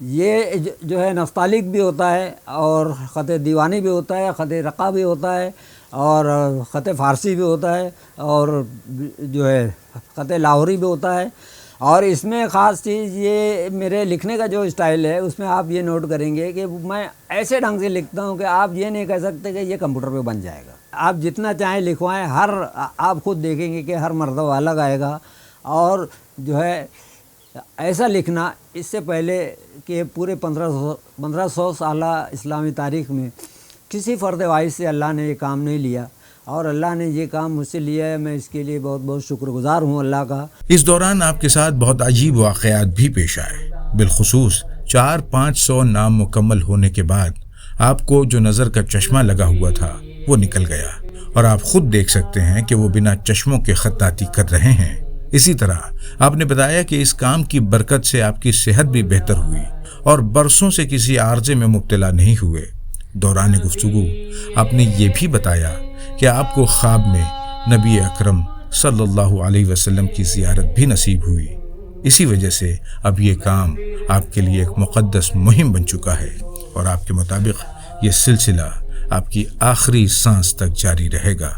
یہ جو ہے نستعلیق بھی ہوتا ہے اور خط دیوانی بھی ہوتا ہے، خط رقہ بھی ہوتا ہے اور خط فارسی بھی ہوتا ہے اور جو ہے خط لاہوری بھی ہوتا ہے۔ اور اس میں خاص چیز یہ میرے لکھنے کا جو اسٹائل ہے اس میں آپ یہ نوٹ کریں گے کہ میں ایسے ڈھنگ سے لکھتا ہوں کہ آپ یہ نہیں کہہ سکتے کہ یہ کمپیوٹر پہ بن جائے گا۔ آپ جتنا چاہیں لکھوائیں، آپ خود دیکھیں گے کہ ہر مرتبہ الگ آئے گا۔ اور جو ہے ایسا لکھنا، اس سے پہلے کہ پورے 1500 سالہ اسلامی تاریخ میں کسی فرد واحد سے اللہ نے یہ کام نہیں لیا، اور اللہ نے یہ کام مجھ سے لیا ہے، میں اس کے لیے بہت بہت شکر گزار ہوں اللہ کا۔ اس دوران آپ کے ساتھ بہت عجیب واقعات بھی پیش آئے، بالخصوص 400-500 نام مکمل ہونے کے بعد آپ کو جو نظر کا چشمہ لگا ہوا تھا وہ نکل گیا، اور آپ خود دیکھ سکتے ہیں کہ وہ بنا چشموں کے خطاطی کر رہے ہیں۔ اسی طرح آپ نے بتایا کہ اس کام کی برکت سے آپ کی صحت بھی بہتر ہوئی اور برسوں سے کسی عارضے میں مبتلا نہیں ہوئے۔ دوران گفتگو آپ نے یہ بھی بتایا کہ آپ کو خواب میں نبی اکرم صلی اللہ علیہ وسلم کی زیارت بھی نصیب ہوئی۔ اسی وجہ سے اب یہ کام آپ کے لیے ایک مقدس مہم بن چکا ہے، اور آپ کے مطابق یہ سلسلہ آپ کی آخری سانس تک جاری رہے گا۔